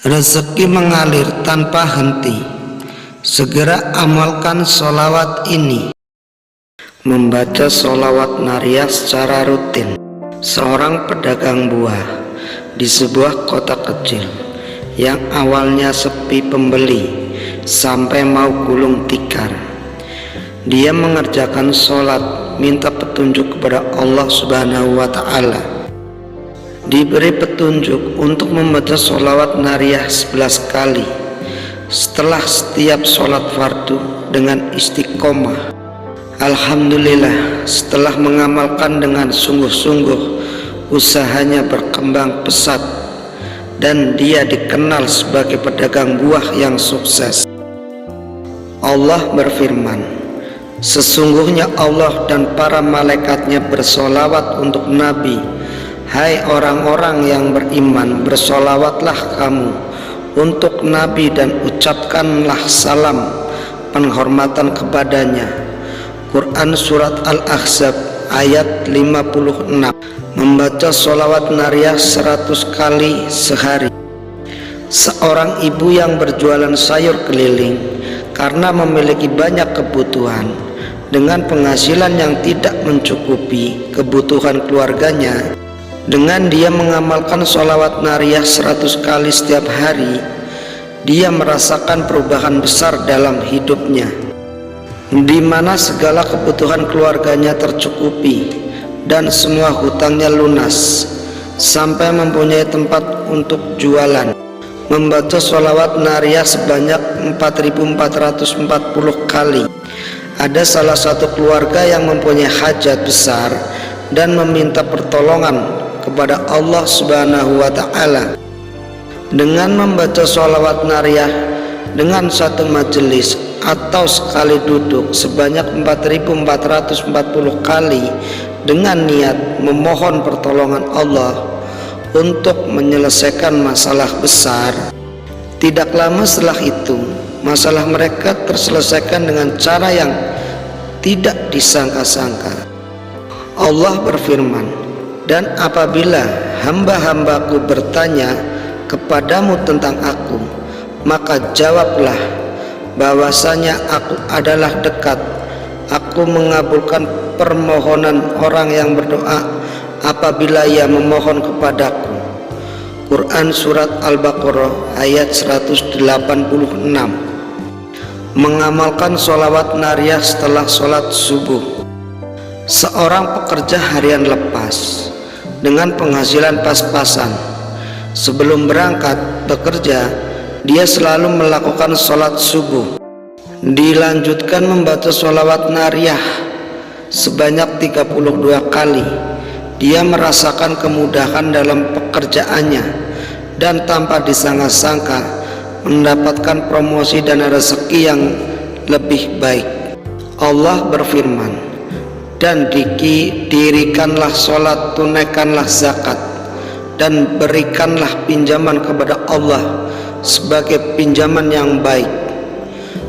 Rezeki mengalir tanpa henti. Segera amalkan sholawat ini. Membaca sholawat nariyah secara rutin. Seorang pedagang buah di sebuah kota kecil yang awalnya sepi pembeli sampai mau gulung tikar. Dia mengerjakan sholat, minta petunjuk kepada Allah Subhanahu wa Ta'ala. Diberi petunjuk untuk membaca sholawat nariyah 11 kali setelah setiap sholat fardu dengan istiqomah. Alhamdulillah, setelah mengamalkan dengan sungguh-sungguh, usahanya berkembang pesat dan dia dikenal sebagai pedagang buah yang sukses. Allah berfirman, sesungguhnya Allah dan para malaikatnya bersolawat untuk Nabi. Hai orang-orang yang beriman, bersolawatlah kamu untuk Nabi dan ucapkanlah salam penghormatan kepadanya. Quran Surat Al-Ahzab ayat 56. Membaca sholawat nariyah 100 kali sehari. Seorang ibu yang berjualan sayur keliling karena memiliki banyak kebutuhan dengan penghasilan yang tidak mencukupi kebutuhan keluarganya. Dengan dia mengamalkan sholawat nariyah 100 kali setiap hari, dia merasakan perubahan besar dalam hidupnya, di mana segala kebutuhan keluarganya tercukupi dan semua hutangnya lunas, sampai mempunyai tempat untuk jualan. Membaca sholawat nariyah sebanyak 4440 kali. Ada salah satu keluarga yang mempunyai hajat besar dan meminta pertolongan kepada Allah Subhanahu wa Ta'ala. Dengan membaca sholawat nariyah dengan satu majelis atau sekali duduk sebanyak 4440 kali dengan niat memohon pertolongan Allah untuk menyelesaikan masalah besar, tidak lama setelah itu masalah mereka terselesaikan dengan cara yang tidak disangka-sangka. Allah berfirman, dan apabila hamba-hambaku bertanya kepadamu tentang aku, maka jawablah bahwasanya aku adalah dekat. Aku mengabulkan permohonan orang yang berdoa apabila ia memohon kepadaku. Quran Surat Al-Baqarah ayat 186. Mengamalkan sholawat nariyah setelah sholat subuh. Seorang pekerja harian lepas dengan penghasilan pas-pasan. Sebelum berangkat bekerja, dia selalu melakukan sholat subuh. Dilanjutkan membaca sholawat nariyah sebanyak 32 kali. Dia merasakan kemudahan dalam pekerjaannya dan tanpa disangka-sangka mendapatkan promosi dan rezeki yang lebih baik. Allah berfirman, dan dirikanlah sholat, tunaikanlah zakat, dan berikanlah pinjaman kepada Allah sebagai pinjaman yang baik.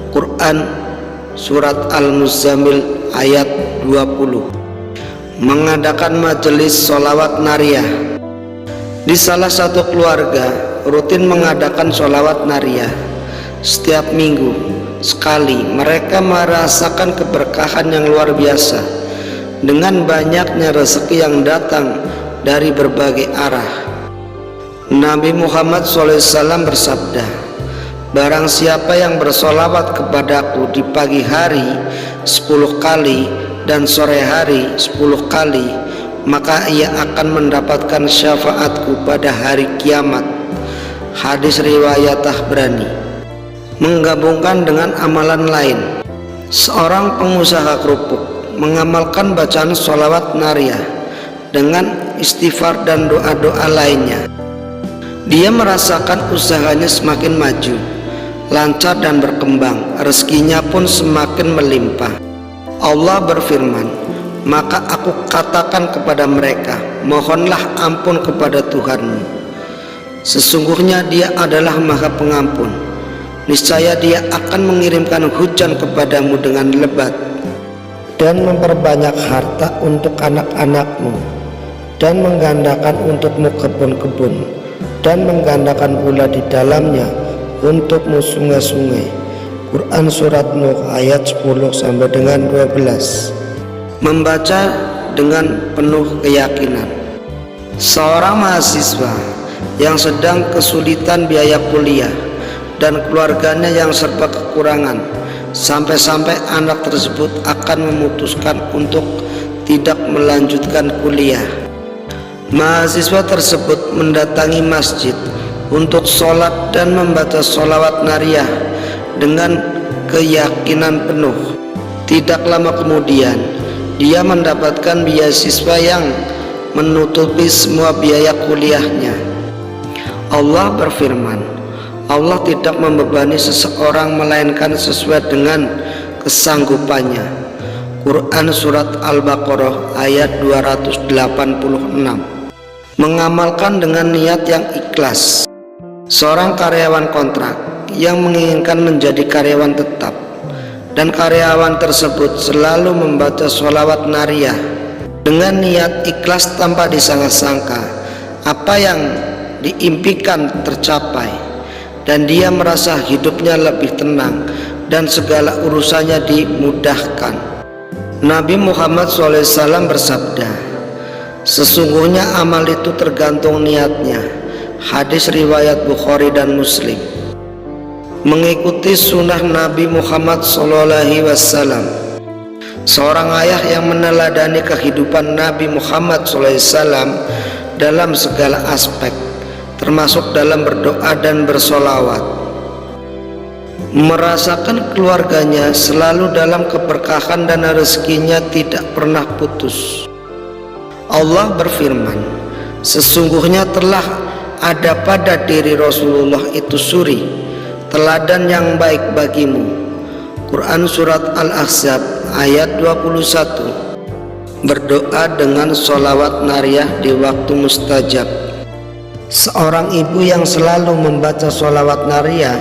Quran Surat Al-Muzammil ayat 20. Mengadakan majelis sholawat nariyah. Di salah satu keluarga rutin mengadakan sholawat nariyah setiap minggu sekali. Mereka merasakan keberkahan yang luar biasa dengan banyaknya rezeki yang datang dari berbagai arah. Nabi Muhammad SAW bersabda, barang siapa yang bersolawat kepadaku di pagi hari 10 kali dan sore hari 10 kali, maka ia akan mendapatkan syafaatku pada hari kiamat. Hadis riwayat Tabrani. Menggabungkan dengan amalan lain. Seorang pengusaha kerupuk mengamalkan bacaan sholawat nariyah dengan istighfar dan doa-doa lainnya. Dia merasakan usahanya semakin maju, lancar dan berkembang, rezekinya pun semakin melimpah. Allah berfirman, maka aku katakan kepada mereka, mohonlah ampun kepada Tuhanmu. Sesungguhnya Dia adalah Maha Pengampun. Niscaya Dia akan mengirimkan hujan kepadamu dengan lebat dan memperbanyak harta untuk anak-anakmu dan menggandakan untukmu kebun-kebun dan menggandakan pula di dalamnya untukmu sungai-sungai. Quran Surat Nuh ayat 10 sampai dengan 12. Membaca dengan penuh keyakinan. Seorang mahasiswa yang sedang kesulitan biaya kuliah dan keluarganya yang serba kekurangan, sampai-sampai anak tersebut akan memutuskan untuk tidak melanjutkan kuliah. Mahasiswa tersebut mendatangi masjid untuk sholat dan membaca sholawat nariyah dengan keyakinan penuh. Tidak lama kemudian dia mendapatkan beasiswa yang menutupi semua biaya kuliahnya. Allah berfirman, Allah tidak membebani seseorang melainkan sesuai dengan kesanggupannya. Quran Surat Al-Baqarah ayat 286. Mengamalkan dengan niat yang ikhlas. Seorang karyawan kontrak yang menginginkan menjadi karyawan tetap, dan karyawan tersebut selalu membaca sholawat nariyah dengan niat ikhlas tanpa disangka-sangka apa yang diimpikan tercapai, dan dia merasa hidupnya lebih tenang dan segala urusannya dimudahkan. Nabi Muhammad SAW bersabda, sesungguhnya amal itu tergantung niatnya. Hadis riwayat Bukhari dan Muslim. Mengikuti sunnah Nabi Muhammad SAW. Seorang ayah yang meneladani kehidupan Nabi Muhammad SAW dalam segala aspek, termasuk dalam berdoa dan bersolawat. Merasakan keluarganya selalu dalam keberkahan dan rezekinya tidak pernah putus. Allah berfirman, sesungguhnya telah ada pada diri Rasulullah itu suri, teladan yang baik bagimu. Quran Surat Al-Ahzab ayat 21. Berdoa dengan sholawat nariyah di waktu mustajab. Seorang ibu yang selalu membaca sholawat nariyah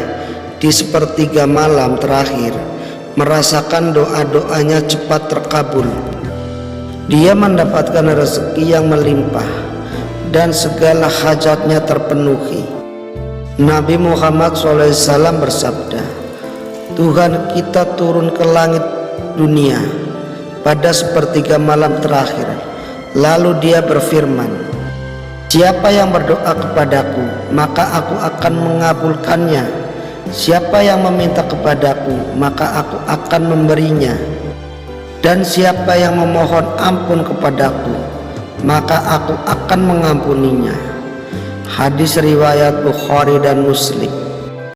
di sepertiga malam terakhir merasakan doa-doanya cepat terkabul. Dia mendapatkan rezeki yang melimpah dan segala hajatnya terpenuhi. Nabi Muhammad SAW bersabda, Tuhan kita turun ke langit dunia pada sepertiga malam terakhir, lalu dia berfirman, siapa yang berdoa kepadaku maka aku akan mengabulkannya, siapa yang meminta kepadaku maka aku akan memberinya, dan siapa yang memohon ampun kepadaku maka aku akan mengampuninya. Hadis riwayat Bukhari dan Muslim.